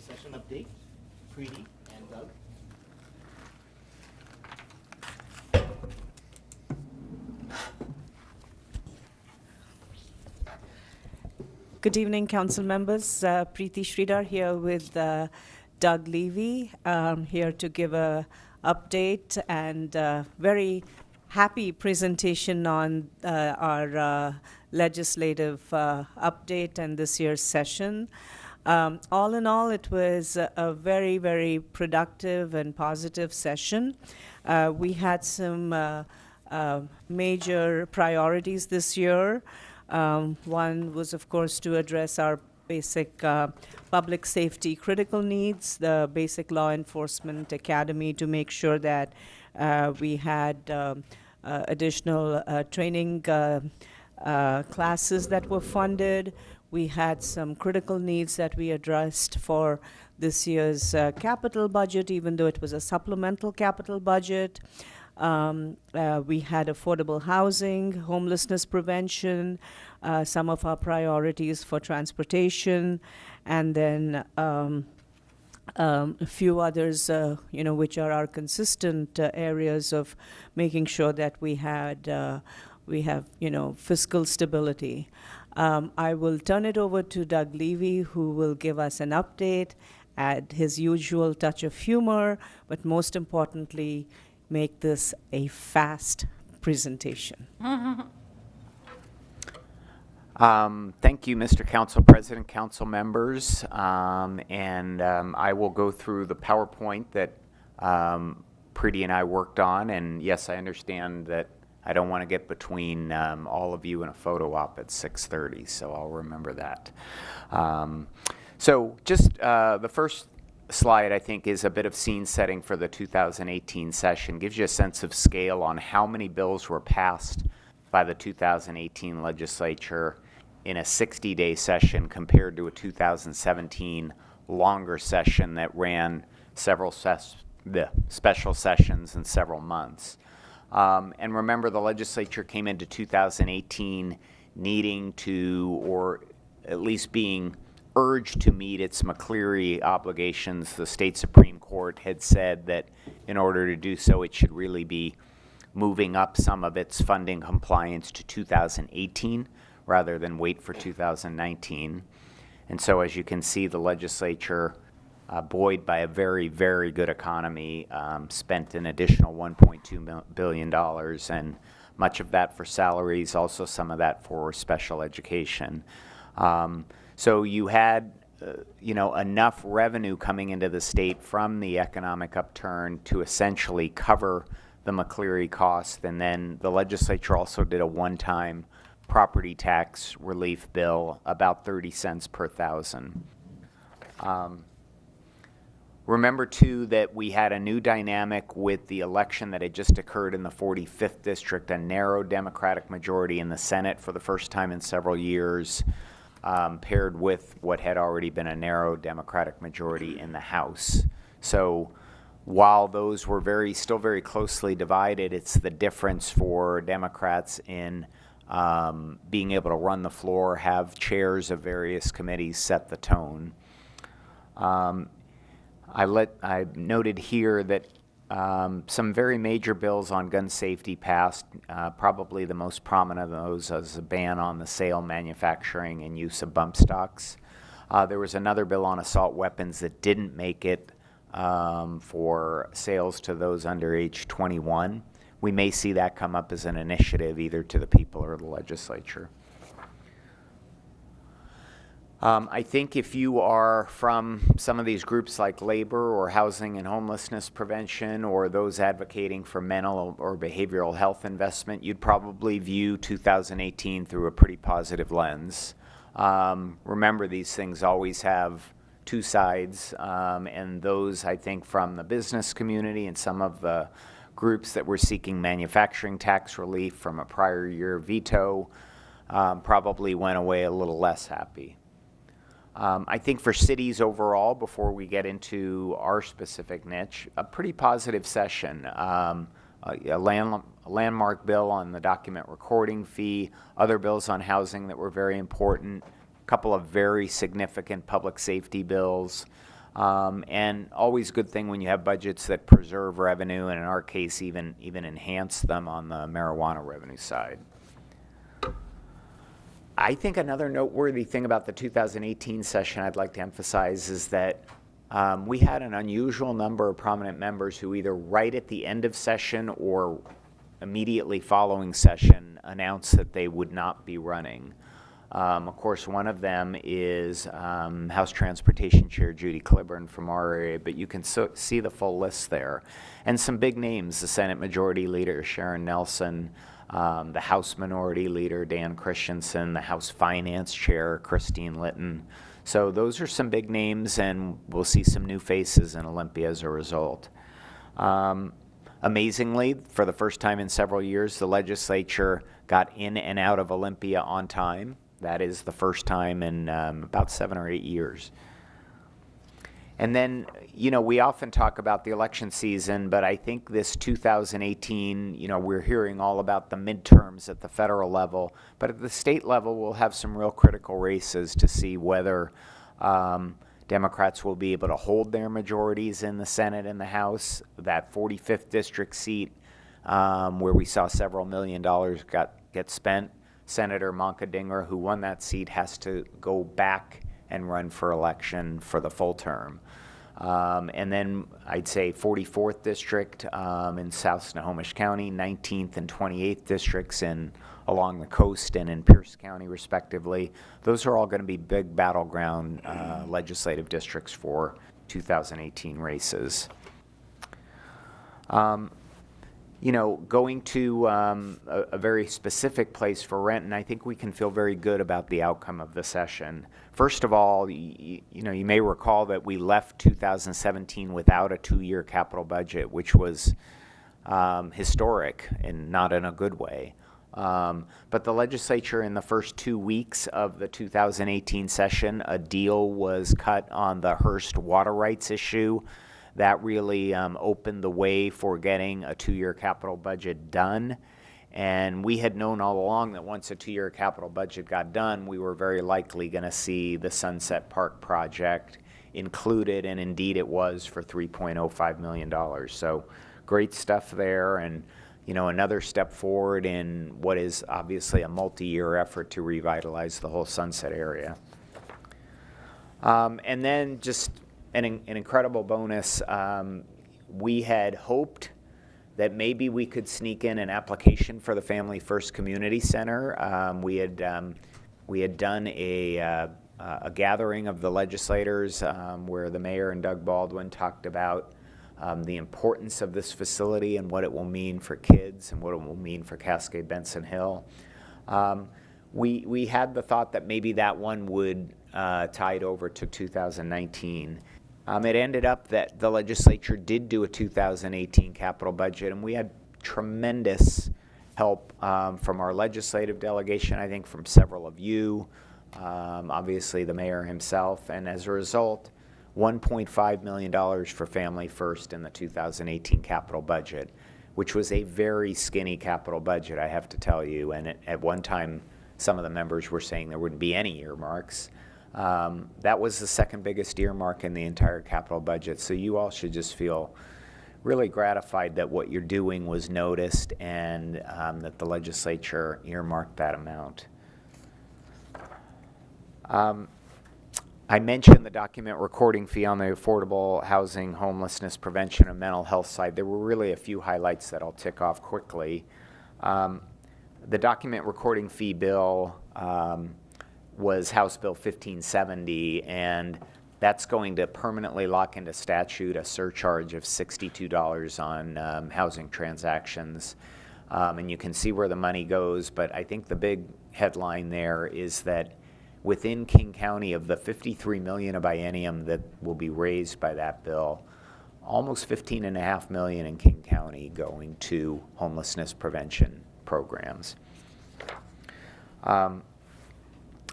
session update. Preeti and Doug. Good evening, council members. Preeti Sridhar here with Doug Levy, here to give a update and very happy presentation on our legislative update and this year's session. All in all, it was a very, very productive and positive session. We had some major priorities this year. One was, of course, to address our basic public safety critical needs, the basic law enforcement academy, to make sure that we had additional training classes that were funded. We had some critical needs that we addressed for this year's capital budget, even though it was a supplemental capital budget. We had affordable housing, homelessness prevention, some of our priorities for transportation, and then a few others, which are our consistent areas of making sure that we have, fiscal stability. I will turn it over to Doug Levy, who will give us an update, add his usual touch of humor, but most importantly, make this a fast presentation. Thank you, Mr. Council President, council members, I will go through the PowerPoint that Preeti and I worked on, and yes, I understand that I don't want to get between all of you in a photo op at 6:30, so I'll remember that. So just the first slide, I think, is a bit of scene setting for the 2018 session. Gives you a sense of scale on how many bills were passed by the 2018 legislature in a 60-day session compared to a 2017 longer session that ran several special sessions in several months. And remember, the legislature came into 2018 needing to, or at least being urged to meet its McCleary obligations. The state Supreme Court had said that in order to do so, it should really be moving up some of its funding compliance to 2018 rather than wait for 2019. And so, as you can see, the legislature, buoyed by a very, very good economy, spent an additional $1.2 billion, and much of that for salaries, also some of that for special education. So you had, enough revenue coming into the state from the economic upturn to essentially cover the McCleary cost, and then the legislature also did a one-time property tax relief bill, about 30 cents per thousand. Remember, too, that we had a new dynamic with the election that had just occurred in the 45th District, a narrow Democratic majority in the Senate for the first time in several years, paired with what had already been a narrow Democratic majority in the House. So while those were still very closely divided, it's the difference for Democrats in being able to run the floor, have chairs of various committees set the tone. I noted here that some very major bills on gun safety passed. Probably the most prominent of those is a ban on the sale, manufacturing, and use of bump stocks. There was another bill on assault weapons that didn't make it for sales to those under age 21. We may see that come up as an initiative either to the people or the legislature. I think if you are from some of these groups like labor or housing and homelessness prevention, or those advocating for mental or behavioral health investment, you'd probably view 2018 through a pretty positive lens. Remember, these things always have two sides, and those, I think, from the business community and some of the groups that were seeking manufacturing tax relief from a prior year veto probably went away a little less happy. I think for cities overall, before we get into our specific niche, a pretty positive session. A landmark bill on the document recording fee, other bills on housing that were very important, a couple of very significant public safety bills, And always a good thing when you have budgets that preserve revenue, and in our case, even enhance them on the marijuana revenue side. I think another noteworthy thing about the 2018 session I'd like to emphasize is that we had an unusual number of prominent members who either right at the end of session or immediately following session announced that they would not be running. Of course, one of them is House Transportation Chair Judy Cliburn from our area, but you can see the full list there. And some big names, the Senate Majority Leader Sharon Nelson, the House Minority Leader Dan Christensen, the House Finance Chair Christine Litton. So those are some big names, and we'll see some new faces in Olympia as a result. Amazingly, for the first time in several years, the legislature got in and out of Olympia on time. That is the first time in about 7 or 8 years. And then, you know, we often talk about the election season, but I think this 2018, you know, we're hearing all about the midterms at the federal level, but at the state level, we'll have some real critical races to see whether Democrats will be able to hold their majorities in the Senate and the House. That 45th district seat where we saw several $1 million get spent, Senator Monka Dinger, who won that seat, has to go back and run for election for the full term. And then I'd say 44th district in South Snohomish County, 19th and 28th districts along the coast and in Pierce County, respectively. Those are all going to be big battleground legislative districts for 2018 races. You know, going to a very specific place for Renton, I think we can feel very good about the outcome of the session. First of all, you know, you may recall that we left 2017 without a 2-year capital budget, which was historic and not in a good way. But the legislature, in the first 2 weeks of the 2018 session, a deal was cut on the Hearst water rights issue. That really opened the way for getting a 2-year capital budget done. And we had known all along that once a 2-year capital budget got done, we were very likely going to see the Sunset Park project included, and indeed it was, for $3.05 million. So great stuff there, and you know, another step forward in what is obviously a multi-year effort to revitalize the whole Sunset area. And then just an incredible bonus. We had hoped that maybe we could sneak in an application for the Family First Community Center. We had done a gathering of the legislators where the mayor and Doug Baldwin talked about the importance of this facility and what it will mean for kids and what it will mean for Cascade Benson Hill. We had the thought that maybe that one would tide over to 2019. It ended up that the legislature did do a 2018 capital budget, and we had tremendous help from our legislative delegation, I think from several of you, obviously the mayor himself, and as a result, $1.5 million for Family First in the 2018 capital budget, which was a very skinny capital budget, I have to tell you, and at one time some of the members were saying there wouldn't be any earmarks. That was the second biggest earmark in the entire capital budget, so you all should just feel really gratified that what you're doing was noticed and that the legislature earmarked that amount. I mentioned the document recording fee on the affordable housing, homelessness prevention, and mental health side. There were really a few highlights that I'll tick off quickly. The document recording fee bill was House Bill 1570, and that's going to permanently lock into statute a surcharge of $62 on housing transactions. And you can see where the money goes, but I think the big headline there is that within King County, of the $53 million a biennium that will be raised by that bill, almost $15.5 million in King County going to homelessness prevention programs.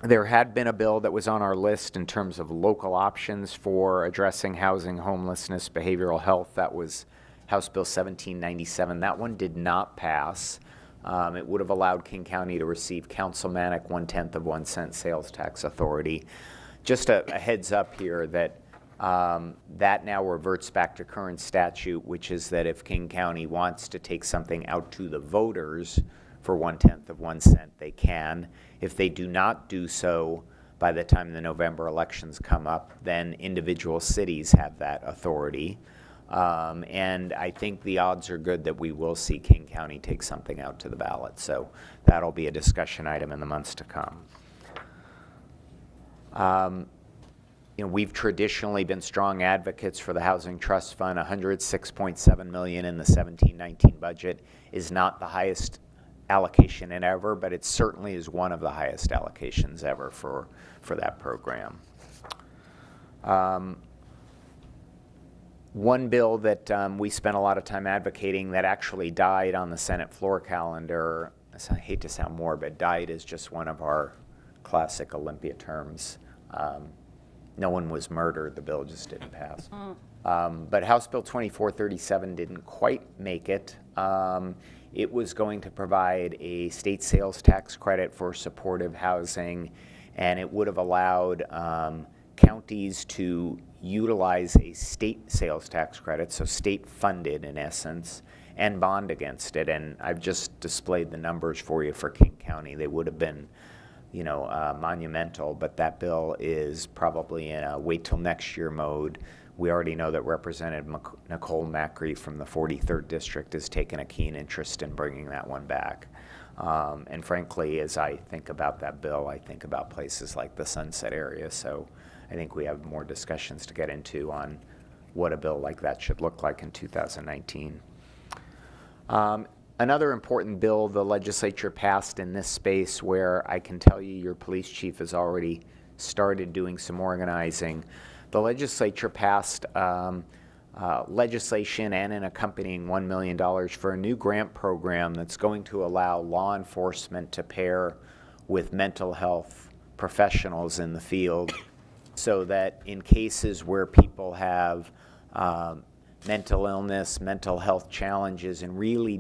There had been a bill that was on our list in terms of local options for addressing housing, homelessness, behavioral health. That was House Bill 1797. That one did not pass. It would have allowed King County to receive councilmanic 1/10 of 1 cent sales tax authority. Just a heads up here that That now reverts back to current statute, which is that if King County wants to take something out to the voters for 1/10 of 1 cent, they can. If they do not do so by the time the November elections come up, then individual cities have that authority. And I think the odds are good that we will see King County take something out to the ballot. So that'll be a discussion item in the months to come. We've traditionally been strong advocates for the Housing Trust Fund. $106.7 million in the 17-19 budget is not the highest allocation in ever, but it certainly is one of the highest allocations ever for that program. One bill that we spent a lot of time advocating that actually died on the Senate floor calendar, I hate to sound morbid, died is just one of our classic Olympia terms. No one was murdered, the bill just didn't pass. But House Bill 2437 didn't quite make it. It was going to provide a state sales tax credit for supportive housing, and it would have allowed counties to utilize a state sales tax credit, so state funded in essence, and bond against it. And I've just displayed the numbers for you for King County. They would have been monumental, but that bill is probably in a wait till next year mode. We already know that Representative Nicole Macri from the 43rd District has taken a keen interest in bringing that one back. And frankly, as I think about that bill, I think about places like the Sunset area. So I think we have more discussions to get into on what a bill like that should look like in 2019. Another important bill the legislature passed in this space, where I can tell you your police chief has already started doing some organizing. The legislature passed legislation and an accompanying $1 million for a new grant program that's going to allow law enforcement to pair with mental health professionals in the field, so that in cases where people have mental illness, mental health challenges, and really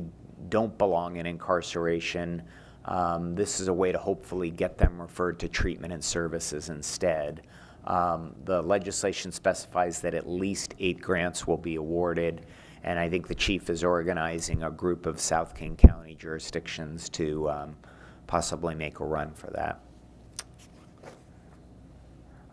don't belong in incarceration, this is a way to hopefully get them referred to treatment and services instead. The legislation specifies that at least 8 grants will be awarded, and I think the chief is organizing a group of South King County jurisdictions to possibly make a run for that.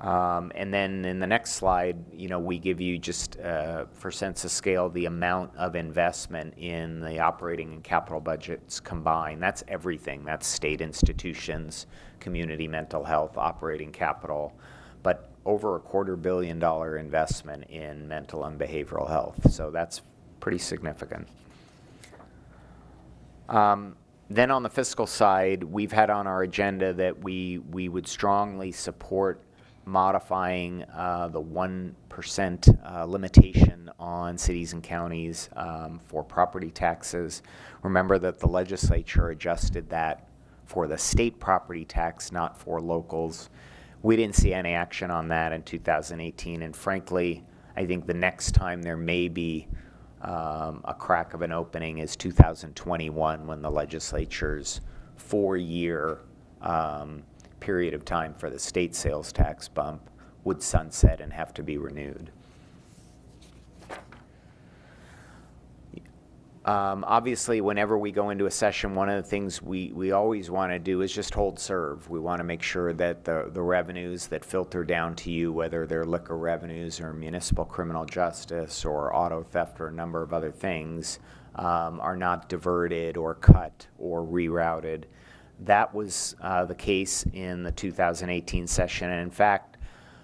And then in the next slide, we give you just for sense of scale the amount of investment in the operating and capital budgets combined. That's everything. That's state institutions, community mental health, operating capital, but over $250 million investment in mental and behavioral health. So that's pretty significant. Then on the fiscal side, we've had on our agenda that we would strongly support modifying the 1% limitation on cities and counties for property taxes. Remember that the legislature adjusted that for the state property tax, not for locals. We didn't see any action on that in 2018, and frankly, I think the next time there may be a crack of an opening is 2021, when the legislature's 4-year period of time for the state sales tax bump would sunset and have to be renewed. Obviously, whenever we go into a session, one of the things we always want to do is just hold serve. We want to make sure that the revenues that filter down to you, whether they're liquor revenues or municipal criminal justice or auto theft or a number of other things, are not diverted or cut or rerouted. That was the case in the 2018 session. And in fact,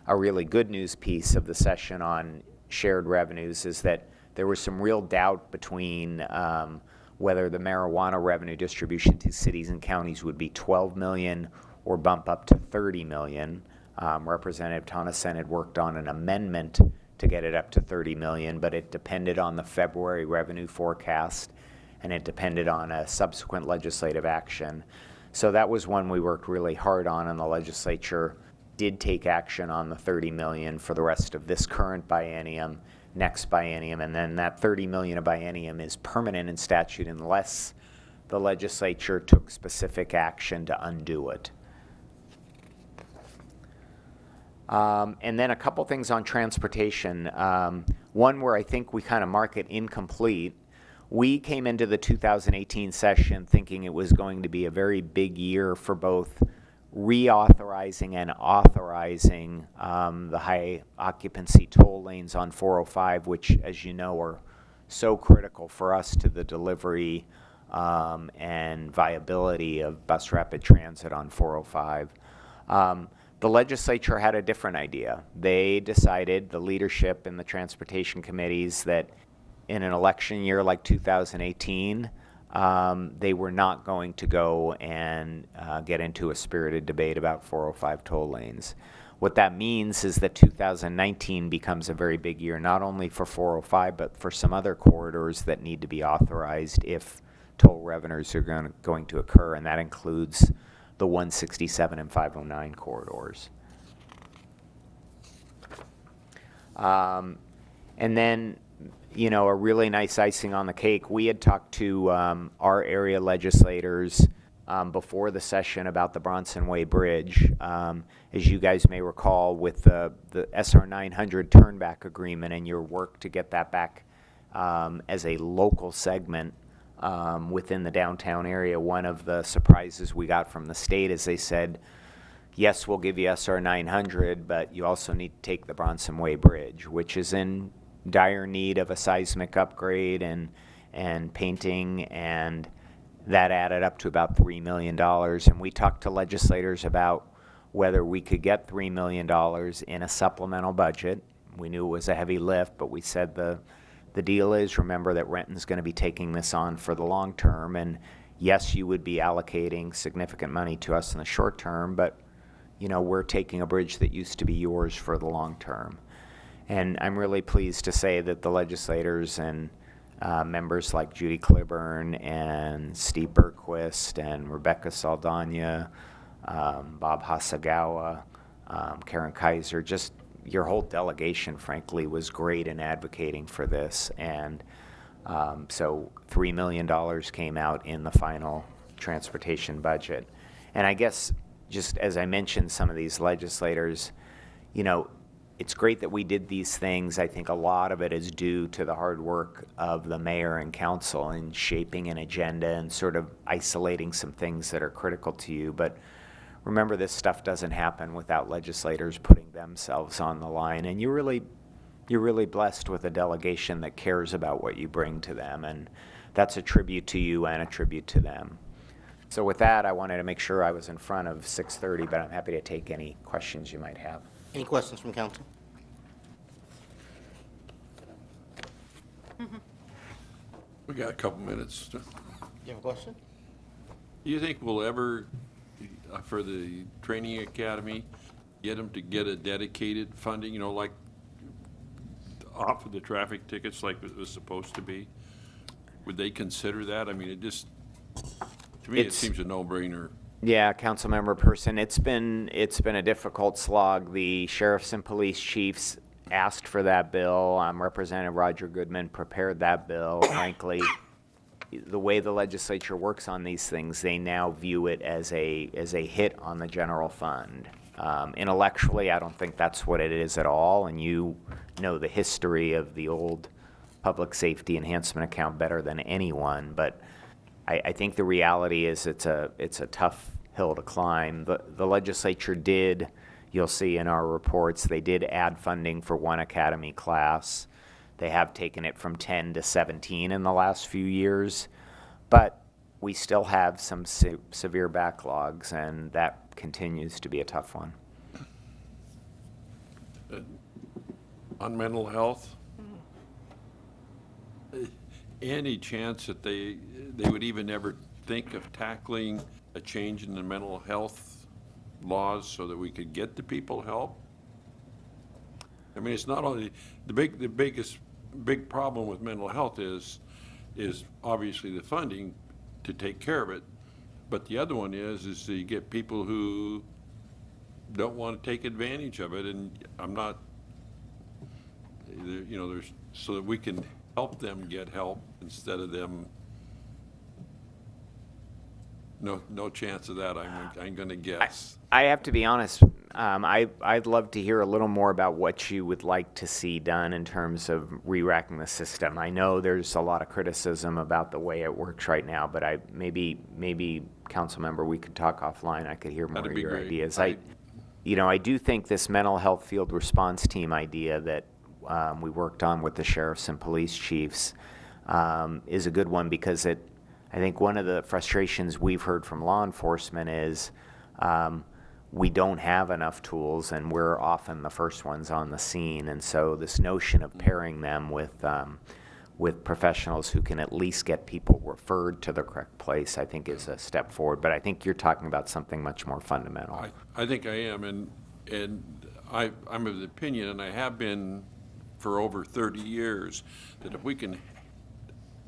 a really good news piece of the session on shared revenues is that there was some real doubt between whether the marijuana revenue distribution to cities and counties would be $12 million or bump up to $30 million. Representative Tonneson had worked on an amendment to get it up to $30 million, but it depended on the February revenue forecast, and it depended on a subsequent legislative action. So that was one we worked really hard on, and the legislature did take action on the $30 million for the rest of this current biennium, next biennium, and then that $30 million a biennium is permanent in statute unless the legislature took specific action to undo it. And then a couple things on transportation. One where I think we kind of mark it incomplete. We came into the 2018 session thinking it was going to be a very big year for both reauthorizing and authorizing the high occupancy toll lanes on 405, which, as you know, are so critical for us to the delivery and viability of bus rapid transit on 405. The legislature had a different idea. They decided, the leadership in the transportation committees, that in an election year like 2018, they were not going to go and get into a spirited debate about 405 toll lanes. What that means is that 2019 becomes a very big year, not only for 405, but for some other corridors that need to be authorized if toll revenues are going to occur, and that includes the 167 and 509 corridors. And then, you know, a really nice icing on the cake, we had talked to our area legislators before the session about the Bronson Way Bridge. As you guys may recall, with the SR 900 turnback agreement and your work to get that back as a local segment within the downtown area, one of the surprises we got from the state is they said, yes, we'll give you SR 900, but you also need to take the Bronson Way Bridge, which is in dire need of a seismic upgrade and painting, and that added up to about $3 million. And we talked to legislators about whether we could get $3 million in a supplemental budget. We knew it was a heavy lift, but we said the deal is, remember that Renton's going to be taking this on for the long term, and yes, you would be allocating significant money to us in the short term, but you know, we're taking a bridge that used to be yours for the long term. And I'm really pleased to say that the legislators and members like Judy Cliburn and Steve Berquist and Rebecca Saldana, Bob Hasagawa, Karen Kaiser, just your whole delegation, frankly, was great in advocating for this. And so $3 million came out in the final transportation budget. And I guess, just as I mentioned, some of these legislators, you know, it's great that we did these things. I think a lot of it is due to the hard work of the mayor and council in shaping an agenda and sort of isolating some things that are critical to you. But remember, this stuff doesn't happen without legislators putting themselves on the line. And you're really blessed with a delegation that cares about what you bring to them. And that's a tribute to you and a tribute to them. So with that, I wanted to make sure I was in front of 6:30, but I'm happy to take any questions you might have. Any questions from council? We got a couple minutes. You have a question? Do you think we'll ever, for the training academy, get them to get a dedicated funding, you know, like off of the traffic tickets like it was supposed to be? Would they consider that? I mean, it just, to me, it seems a no-brainer. Yeah, Councilmember Person, it's been a difficult slog. The sheriffs and police chiefs asked for that bill. Representative Roger Goodman prepared that bill. Frankly, the way the legislature works on these things, they now view it as a hit on the general fund. Intellectually, I don't think that's what it is at all, and you know the history of the old public safety enhancement account better than anyone, but I think the reality is it's a tough hill to climb. The legislature did, you'll see in our reports, they did add funding for one academy class. They have taken it from 10 to 17 in the last few years, but we still have some severe backlogs, and that continues to be a tough one. On mental health, any chance that they would even ever think of tackling a change in the mental health laws so that we could get the people help? I mean, it's not only the biggest problem with mental health is obviously the funding to take care of it, but the other one is you get people who don't want to take advantage of it, and I'm not, you know, there's so that we can help them get help instead of them No chance of that, I'm gonna guess. I have to be honest, I'd love to hear a little more about what you would like to see done in terms of re-racking the system. I know there's a lot of criticism about the way it works right now, but maybe council member, we could talk offline. I could hear more That'd of be your great. ideas. I do think this mental health field response team idea that we worked on with the sheriffs and police chiefs is a good one, because I think one of the frustrations we've heard from law enforcement is we don't have enough tools, and we're often the first ones on the scene. And so this notion of pairing them with professionals who can at least get people referred to the correct place, I think is a step forward. But I think you're talking about something much more fundamental. I think I am, and I'm of the opinion, and I have been for over 30 years, that if we can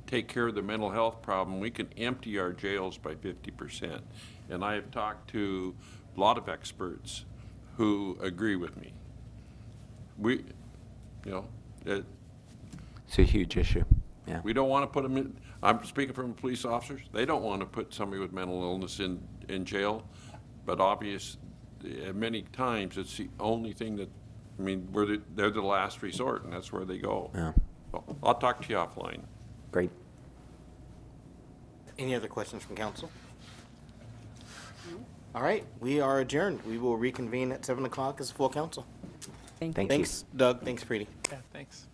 take care of the mental health problem, we can empty our jails by 50%. And I have talked to a lot of experts who agree with me. It's a huge issue. Yeah. We don't want to put them in, I'm speaking from police officers, they don't want to put somebody with mental illness in jail, but many times it's the only thing that, they're the last resort, and that's where they go. Yeah. So, I'll talk to you offline. Great. Any other questions from council? All right, we are adjourned. We will reconvene at 7 o'clock as a full council. Thank you. Thank you. Thanks, Doug. Thanks, Preeti. Yeah, thanks.